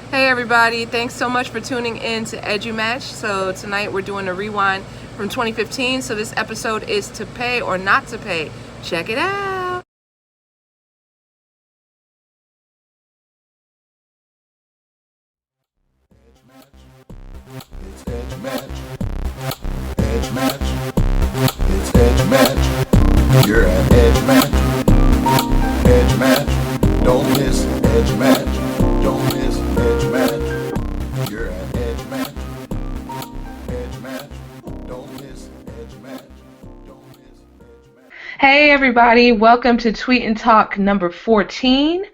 Hey everybody, thanks so much for tuning in to EduMatch. So tonight we're doing a rewind from 2015. So this episode is to pay or not to pay. Check it out. It's Edge Match. Edge Match. It's Edge Match. You're at Edge Match. Edge Match. Don't miss Edge Match. Don't miss Edge Match. You're at Edge Match. Edge Match. Don't miss Edge Match. Don't miss Edge Match. Hey everybody, welcome to Tweet and Talk number 14.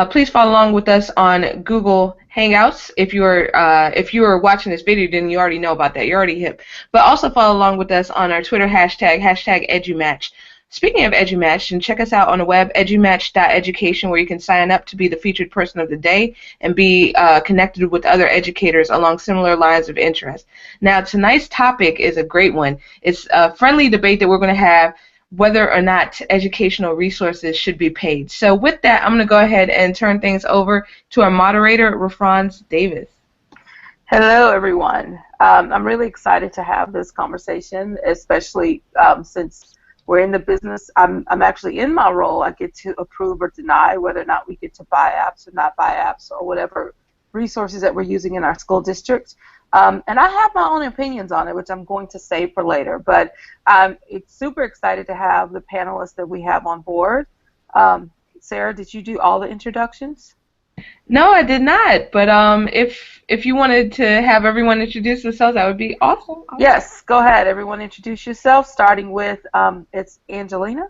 Please follow along with us on Google Hangouts. If you are watching this video, then you already know about that. You're already hip. But also follow along with us on our Twitter hashtag EduMatch. Speaking of EduMatch, and check us out on the web, edumatch.education, where you can sign up to be the featured person of the day and be connected with other educators along similar lines of interest. Now, tonight's topic is a great one. It's a friendly debate that we're going to have whether or not educational resources should be paid. So with that, I'm going to go ahead and turn things over to our moderator, Rafronz Davis. Hello, everyone. I'm really excited to have this conversation, especially since we're in the business. I'm actually in my role. I get to approve or deny whether or not we get to buy apps or not buy apps or whatever resources that we're using in our school districts. And I have my own opinions on it, which I'm going to save for later. But it's super excited to have the panelists that we have on board. Sarah, did you do all the introductions? No, I did not. But if you wanted to have everyone introduce themselves, that would be awesome. Yes, go ahead. Everyone introduce yourself, starting with it's Angelina.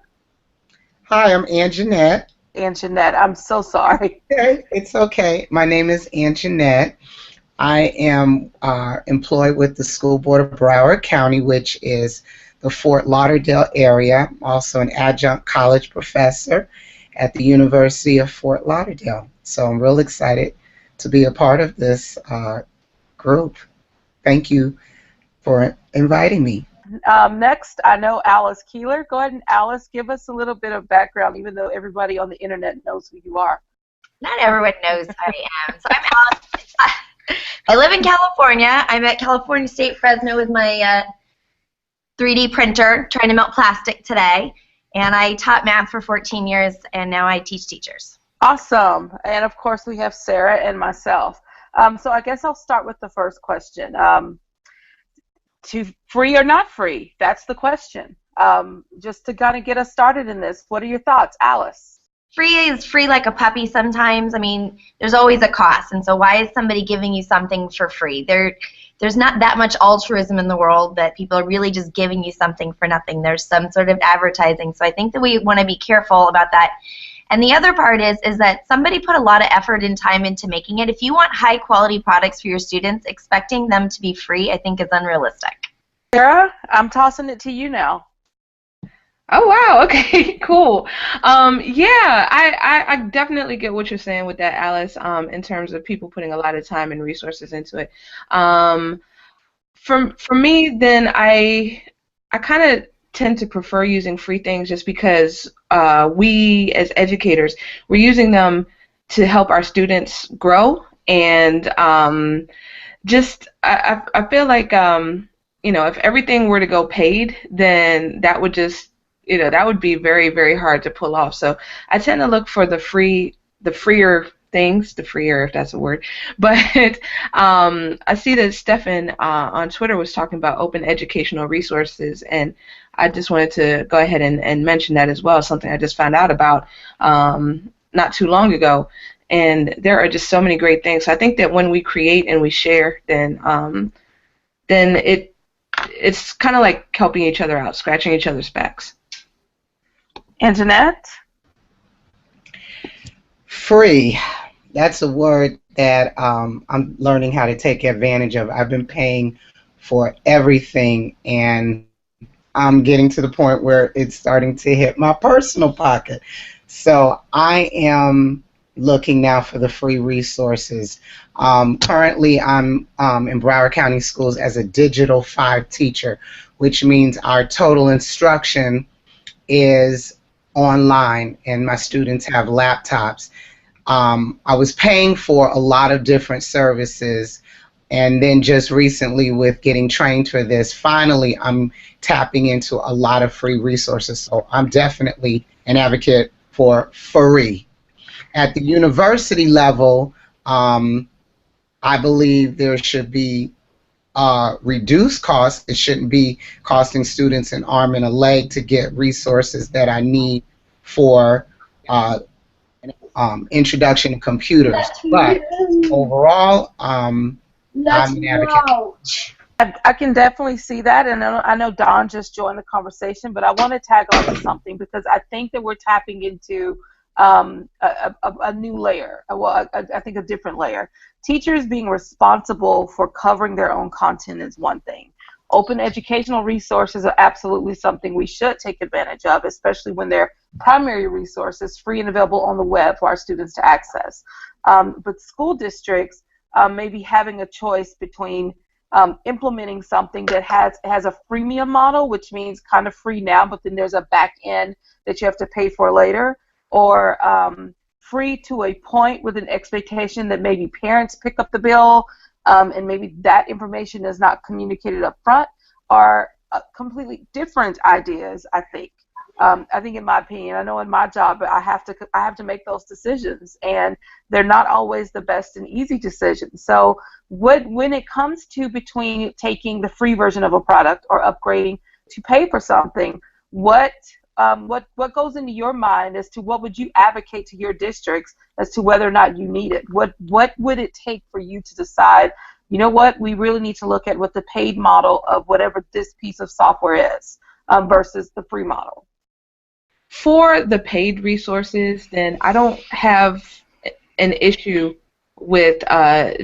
Hi, I'm Anjanette. Anjanette, I'm so sorry. Okay, it's okay. My name is Anjanette. I am employed with the School Board of Broward County, which is the Fort Lauderdale area. I'm also an adjunct college professor at the University of Fort Lauderdale. So I'm real excited to be a part of this group. Thank you for inviting me. Next, I know Alice Keeler. Go ahead and Alice, give us a little bit of background, even though everybody on the internet knows who you are. Not everyone knows who I am. So I'm Alice. I live in California. I'm at California State Fresno with my 3D printer trying to melt plastic today. And I taught math for 14 years, and now I teach teachers. Awesome. And, of course, we have Sarah and myself. So I guess I'll start with the first question. To free or not free? That's the question. Just to kind of get us started in this, what are your thoughts? Alice? Free is free like a puppy sometimes. I mean, there's always a cost. And so why is somebody giving you something for free? There's not that much altruism in the world that people are really just giving you something for nothing. There's some sort of advertising. So I think that we want to be careful about that. And the other part is that somebody put a lot of effort and time into making it. If you want high quality products for your students, expecting them to be free, I think is unrealistic. Sarah, I'm tossing it to you now. Oh wow, okay, cool. Yeah, I definitely get what you're saying with that, Alice, in terms of people putting a lot of time and resources into it. For me, then I kind of tend to prefer using free things just because we as educators, we're using them to help our students grow, and just I feel like if everything were to go paid, then that would just that would be very, very hard to pull off. So I tend to look for the freer things, the freer, if that's a word. But I see that Stefan on Twitter was talking about open educational resources, and I just wanted to go ahead and mention that as well, something I just found out about not too long ago. And there are just so many great things. So I think that when we create and we share, then it's kind of like helping each other out, scratching each other's backs. Anjanette? Free. That's a word that I'm learning how to take advantage of. I've been paying for everything, and I'm getting to the point where it's starting to hit my personal pocket. So I am looking now for the free resources. Currently, I'm in Broward County Schools as a Digital 5 teacher, which means our total instruction is online, and my students have laptops. I was paying for a lot of different services, and then just recently with getting trained for this, finally I'm tapping into a lot of free resources. So I'm definitely an advocate for free. At the university level, I believe there should be reduced costs. It shouldn't be costing students an arm and a leg to get resources that I need for introduction to computers. But overall, I'm an advocate. I can definitely see that, and I know Don just joined the conversation, but I want to tag on to something because I think that we're tapping into a new layer. Well, I think a different layer. Teachers being responsible for covering their own content is one thing. Open educational resources are absolutely something we should take advantage of, especially when they're primary resources free and available on the web for our students to access. But school districts may be having a choice between implementing something that has a freemium model, which means kind of free now, but then there's a back end that you have to pay for later, or free to a point with an expectation that maybe parents pick up the bill, and maybe that information is not communicated up front, are completely different ideas, I think. I think, in my opinion, I know in my job I have to make those decisions, and they're not always the best and easy decisions. So when it comes to between taking the free version of a product or upgrading to pay for something, what goes into your mind as to what would you advocate to your districts as to whether or not you need it? What would it take for you to decide, you know what, we really need to look at what the paid model of whatever this piece of software is versus the free model? For the paid resources, then I don't have an issue with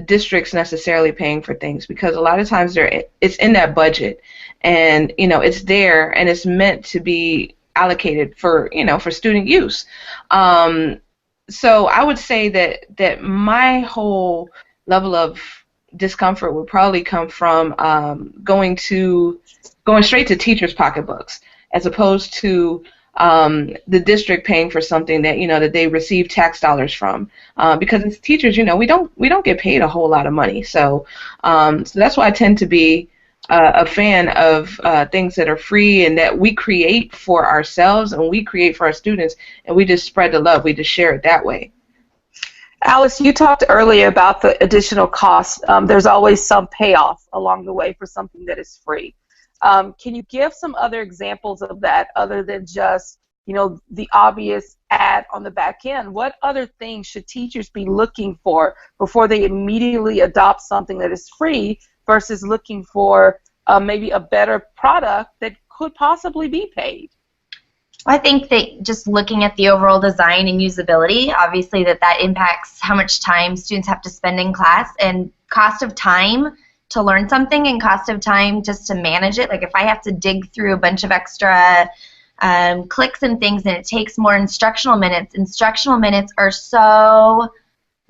districts necessarily paying for things, because a lot of times it's in that budget, and it's there and it's meant to be allocated for for student use. So I would say that my whole level of discomfort would probably come from going straight to teachers' pocketbooks, as opposed to the district paying for something that that they receive tax dollars from, because as teachers, we don't get paid a whole lot of money. So that's why I tend to be a fan of things that are free and that we create for ourselves and we create for our students, and we just spread the love. We just share it that way. Alice, you talked earlier about the additional cost. There's always some payoff along the way for something that is free. Can you give some other examples of that other than just, the obvious ad on the back end? What other things should teachers be looking for before they immediately adopt something that is free versus looking for maybe a better product that could possibly be paid? I think that just looking at the overall design and usability, obviously that impacts how much time students have to spend in class, and cost of time to learn something and cost of time just to manage it. Like if I have to dig through a bunch of extra clicks and things, and it takes more instructional minutes are so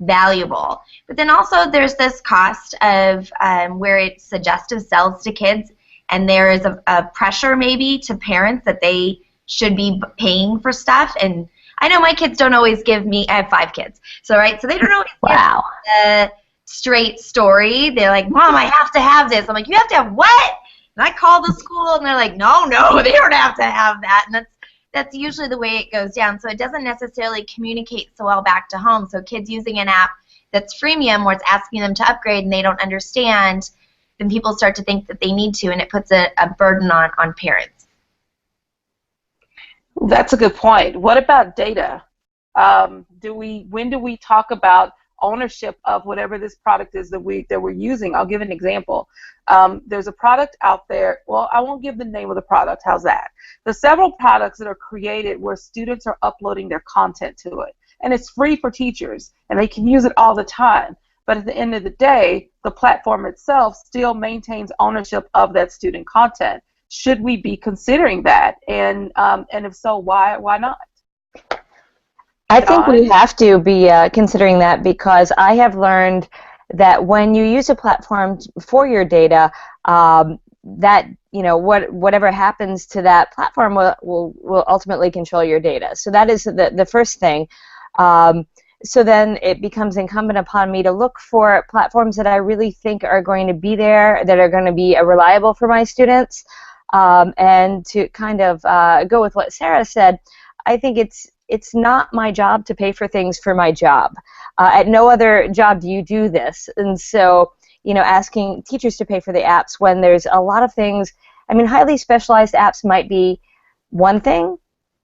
valuable. But then also there's this cost of where it's suggestive sells to kids, and there is a pressure maybe to parents that they should be paying for stuff. And I know my kids don't always give me, I have 5 kids, so they don't always wow. give straight story. They're like, Mom, I have to have this. I'm like, you have to have what? And I call the school, and they're like, no, they don't have to have that. And that's usually the way it goes down. So it doesn't necessarily communicate so well back to home. So kids using an app that's freemium, where it's asking them to upgrade and they don't understand, then people start to think that they need to, and it puts a burden on parents. That's a good point. What about data? When do we talk about ownership of whatever this product is that we're using? I'll give an example. There's a product out there. Well, I won't give the name of the product. How's that? There's several products that are created where students are uploading their content to it, and it's free for teachers, and they can use it all the time. But at the end of the day, the platform itself still maintains ownership of that student content. Should we be considering that? And if so, why not? I think we have to be considering that, because I have learned that when you use a platform for your data, that whatever happens to that platform will ultimately control your data. So that is the first thing. So then it becomes incumbent upon me to look for platforms that I really think are going to be there, that are going to be reliable for my students, and to kind of go with what Sarah said. I think it's not my job to pay for things for my job. At no other job do you do this. And so, asking teachers to pay for the apps when there's a lot of things, I mean, highly specialized apps might be one thing,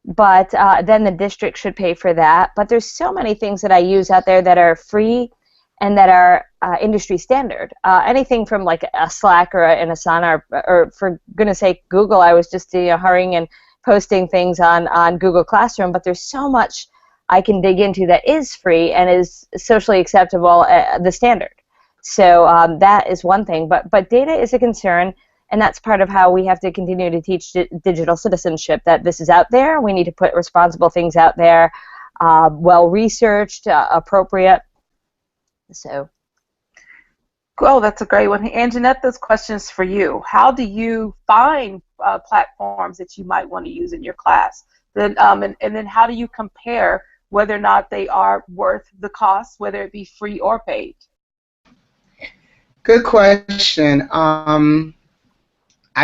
but then the district should pay for that. But there's so many things that I use out there that are free and that are industry standard. Anything from like a Slack or an Asana or for goodness sake, Google. I was just hurrying and posting things on Google Classroom, but there's so much I can dig into that is free and is socially acceptable, the standard. So that is one thing, but data is a concern, and that's part of how we have to continue to teach digital citizenship, that this is out there. We need to put responsible things out there, well-researched, appropriate. So. Oh, that's a great one. And Jeanette, this question's for you. How do you find platforms that you might want to use in your class? Then, and then how do you compare whether or not they are worth the cost, whether it be free or paid? Good question. I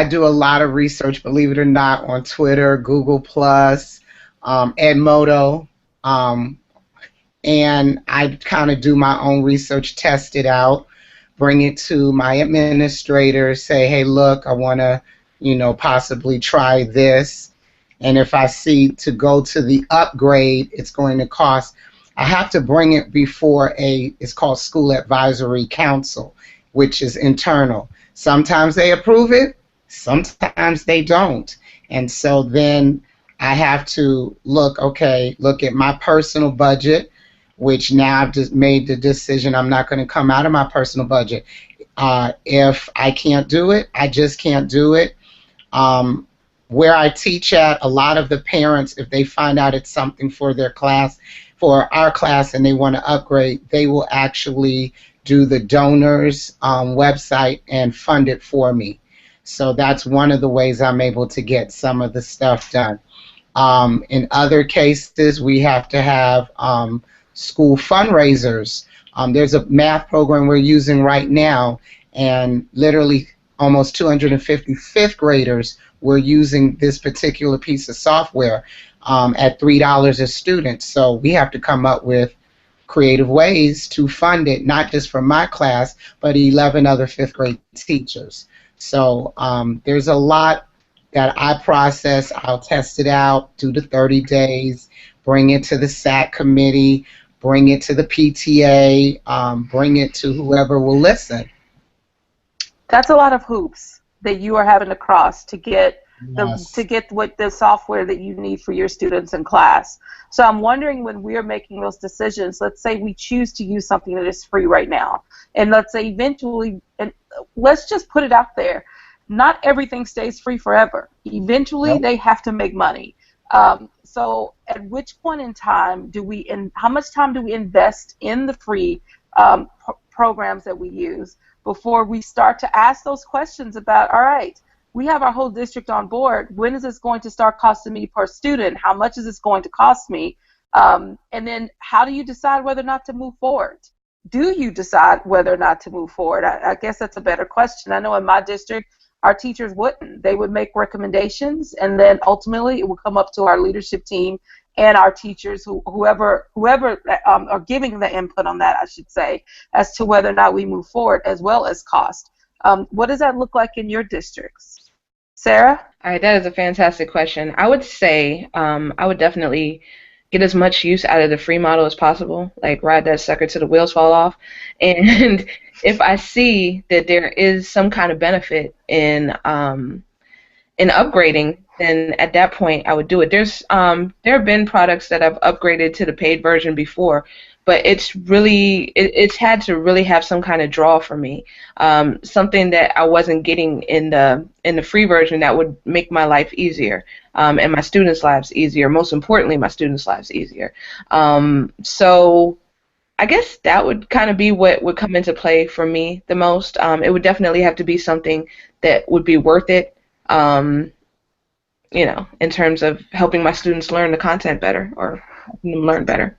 do a lot of research, believe it or not, on Twitter, Google+, Edmodo, and I kind of do my own research, test it out, bring it to my administrator, say, hey, look, I want to, possibly try this. And if I see to go to the upgrade, it's going to cost, I have to bring it before it's called School Advisory Council, which is internal. Sometimes they approve it, sometimes they don't. And so then I have to look at my personal budget, which now I've just made the decision I'm not going to come out of my personal budget. If I can't do it, I just can't do it. Where I teach at, a lot of the parents, if they find out it's something for their class, for our class, and they want to upgrade, they will actually do the donors website and fund it for me. So that's one of the ways I'm able to get some of the stuff done. In other cases, we have to have school fundraisers. There's a math program we're using right now, and literally almost 250 fifth graders were using this particular piece of software at $3 a student. So we have to come up with creative ways to fund it, not just for my class, but 11 other fifth grade teachers. So there's a lot that I process. I'll test it out, do the 30 days, bring it to the SAC committee, bring it to the PTA, bring it to whoever will listen. That's a lot of hoops that you are having to cross to get what the software that you need for your students in class. So I'm wondering, when we're making those decisions, let's say we choose to use something that is free right now, and let's say eventually, and let's just put it out there, not everything stays free forever. Eventually, They have to make money. So at which point in time how much time do we invest in the free programs that we use before we start to ask those questions about, all right, we have our whole district on board. When is this going to start costing me per student? How much is this going to cost me? And then how do you decide whether or not to move forward? Do you decide whether or not to move forward? I guess that's a better question. I know in my district, our teachers wouldn't. They would make recommendations, and then ultimately it would come up to our leadership team and our teachers, whoever are giving the input on that, I should say, as to whether or not we move forward, as well as cost. What does that look like in your districts? Sarah? All right, that is a fantastic question. I would say I would definitely get as much use out of the free model as possible, like ride that sucker till the wheels fall off. And if I see that there is some kind of benefit in upgrading, then at that point I would do it. There have been products that I've upgraded to the paid version before, but it's had to really have some kind of draw for me, something that I wasn't getting in the free version that would make my life easier, and my students' lives easier. Most importantly, my students' lives easier. So I guess that would kind of be what would come into play for me the most. It would definitely have to be something that would be worth it, in terms of helping my students learn the content better or helping them learn better.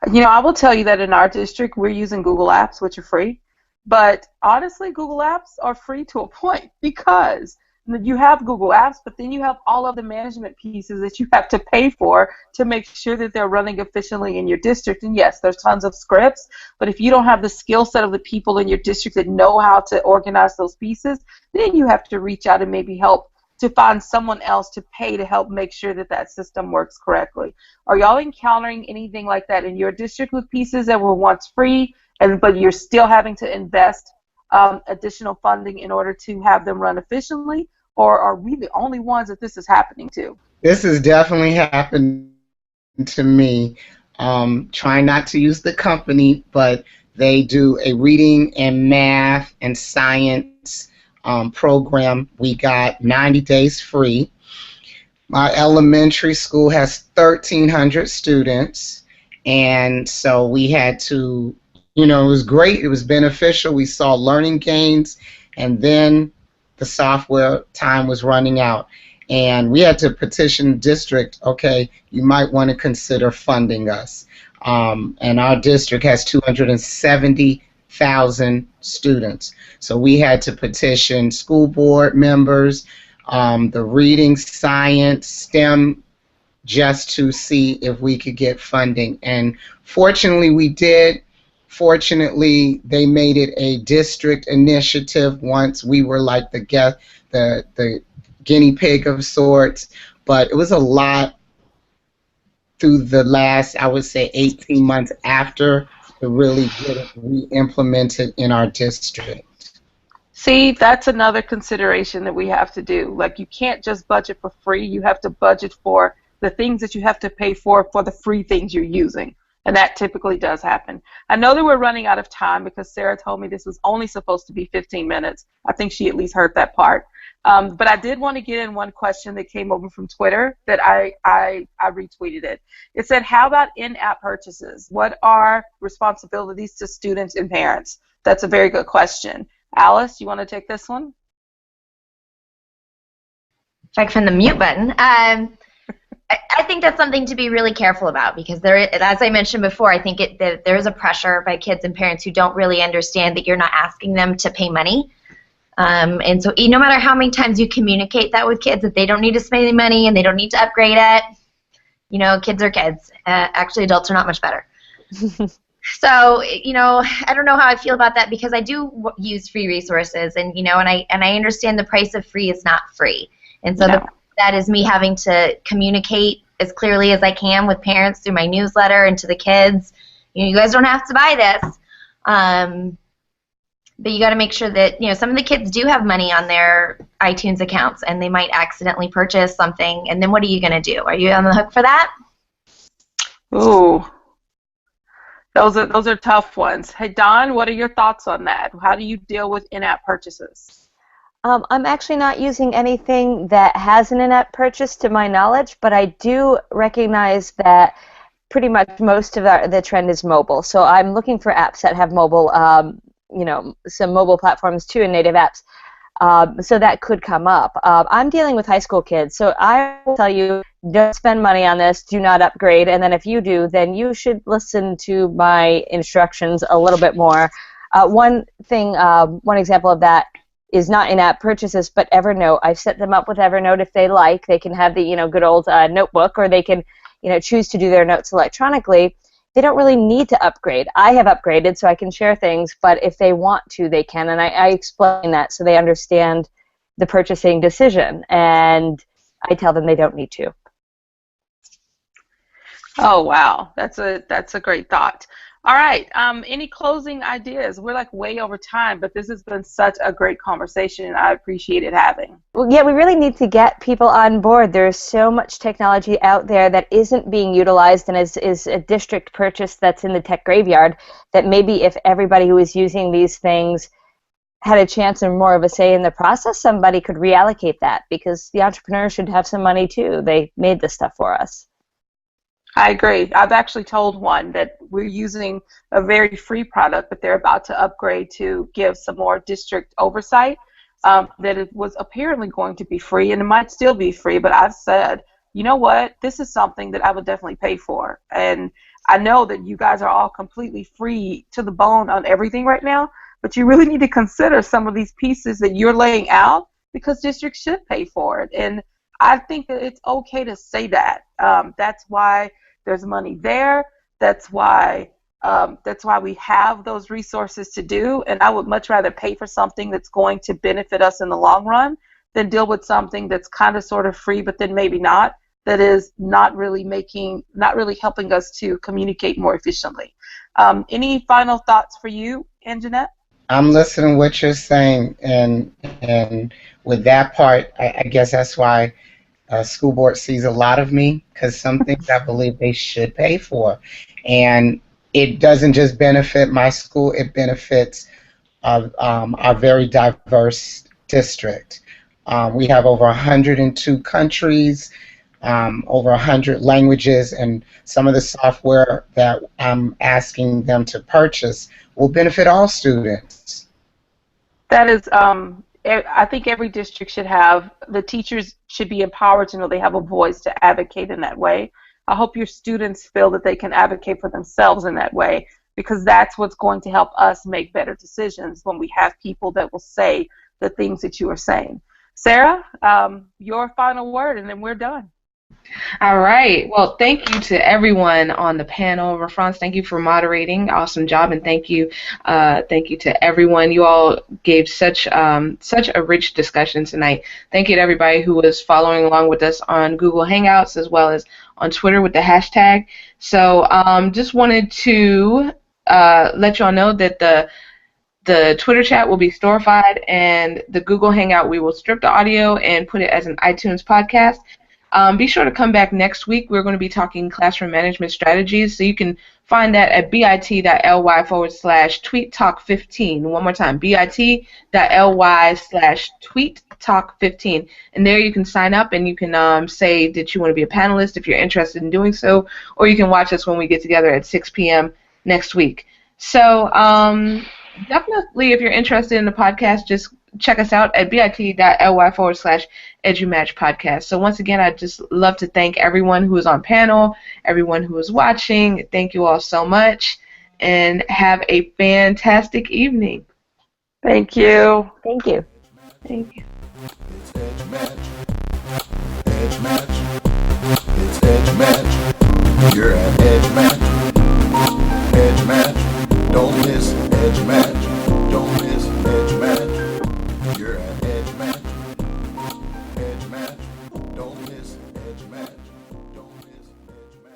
You know, I will tell you that in our district, we're using Google Apps, which are free. But honestly, Google Apps are free to a point because you have Google Apps, but then you have all of the management pieces that you have to pay for to make sure that they're running efficiently in your district. And yes, there's tons of scripts, but if you don't have the skill set of the people in your district that know how to organize those pieces, then you have to reach out and maybe help to find someone else to pay to help make sure that that system works correctly. Are y'all encountering anything like that in your district with pieces that were once free, but you're still having to invest additional funding in order to have them run efficiently? Or are we the only ones that this is happening to? This has definitely happened to me. Trying not to use the company, but they do a reading and math and science program. We got 90 days free. My elementary school has 1,300 students, and so we had to, it was great. It was beneficial. We saw learning gains, and then the software time was running out, and we had to petition the district, okay, you might want to consider funding us. And our district has 270,000 students. So we had to petition school board members, the reading, science, STEM, just to see if we could get funding. And fortunately we did. Fortunately, they made it a district initiative once. We were like the guinea pig of sorts, but it was a lot through the last, I would say, 18 months after to really get it re-implemented in our district. See, that's another consideration that we have to do. Like, you can't just budget for free. You have to budget for the things that you have to pay for the free things you're using. And that typically does happen. I know that we're running out of time because Sarah told me this was only supposed to be 15 minutes. I think she at least heard that part. But I did want to get in one question that came over from Twitter that I retweeted it. It said, how about in-app purchases? What are responsibilities to students and parents? That's a very good question. Alice, you want to take this one? If I can find the mute button. I think that's something to be really careful about because as I mentioned before, I think that there is a pressure by kids and parents who don't really understand that you're not asking them to pay money. And so no matter how many times you communicate that with kids, that they don't need to spend any money and they don't need to upgrade it, kids are kids. Actually, adults are not much better. So, I don't know how I feel about that because I do use free resources and, and I understand the price of free is not free. And so that is me having to communicate as clearly as I can with parents through my newsletter and to the kids. You guys don't have to buy this. But you got to make sure that, some of the kids do have money on their iTunes accounts and they might accidentally purchase something. And then what are you going to do? Are you on the hook for that? Ooh. Those are tough ones. Hey, Dawn, what are your thoughts on that? How do you deal with in-app purchases? I'm actually not using anything that has an in-app purchase to my knowledge, but I do recognize that pretty much most of the trend is mobile. So I'm looking for apps that have mobile, some mobile platforms too and native apps. So that could come up. I'm dealing with high school kids, so I will tell you, don't spend money on this, do not upgrade, and then if you do, then you should listen to my instructions a little bit more. One example of that is not in-app purchases, but Evernote. I've set them up with Evernote if they like. They can have the good old notebook, or they can choose to do their notes electronically. They don't really need to upgrade. I have upgraded so I can share things, but if they want to, they can, and I explain that so they understand the purchasing decision, and I tell them they don't need to. Oh, wow. That's a great thought. All right. Any closing ideas? We're like way over time, but this has been such a great conversation, and I appreciate it having. Well, yeah, we really need to get people on board. There's so much technology out there that isn't being utilized and is a district purchase that's in the tech graveyard, that maybe if everybody who is using these things had a chance and more of a say in the process, somebody could reallocate that, because the entrepreneurs should have some money too. They made this stuff for us. I agree. I've actually told one that we're using a very free product, but they're about to upgrade to give some more district oversight, that it was apparently going to be free, and it might still be free, but I've said, you know what, this is something that I would definitely pay for. And I know that you guys are all completely free to the bone on everything right now, but you really need to consider some of these pieces that you're laying out because districts should pay for it. And I think that it's okay to say that. That's why there's money there. That's why we have those resources to do. And I would much rather pay for something that's going to benefit us in the long run than deal with something that's kind of sort of free, but then maybe not, that is not really helping us to communicate more efficiently. Any final thoughts for you, Anjanette? I'm listening to what you're saying, and with that part, I guess that's why school board sees a lot of me, because some things I believe they should pay for, and it doesn't just benefit my school; it benefits our very diverse district. We have over 102 countries, over 100 languages, and some of the software that I'm asking them to purchase will benefit all students. That is, I think every district should have, the teachers should be empowered to know they have a voice to advocate in that way. I hope your students feel that they can advocate for themselves in that way, because that's what's going to help us make better decisions when we have people that will say the things that you are saying. Sarah, your final word, and then we're done. All right. Well, thank you to everyone on the panel. Refrance, thank you for moderating. Awesome job, and thank you to everyone. You all gave such a rich discussion tonight. Thank you to everybody who was following along with us on Google Hangouts as well as on Twitter with the hashtag. So, just wanted to let you all know that the Twitter chat will be storified, and the Google Hangout, we will strip the audio and put it as an iTunes podcast. Be sure to come back next week. We're going to be talking classroom management strategies, so you can find that at bit.ly/tweettalk15. One more time, bit.ly/tweettalk15. And there you can sign up, and you can say that you want to be a panelist if you're interested in doing so, or you can watch us when we get together at 6 p.m. next week. So definitely, if you're interested in the podcast, just check us out at bit.ly/EduMatch podcast. So once again, I'd just love to thank everyone who is on panel, everyone who is watching. Thank you all so much, and have a fantastic evening. Thank you. Thank you. Thank you. It's EduMatch. EduMatch. It's EduMatch. You're at EduMatch.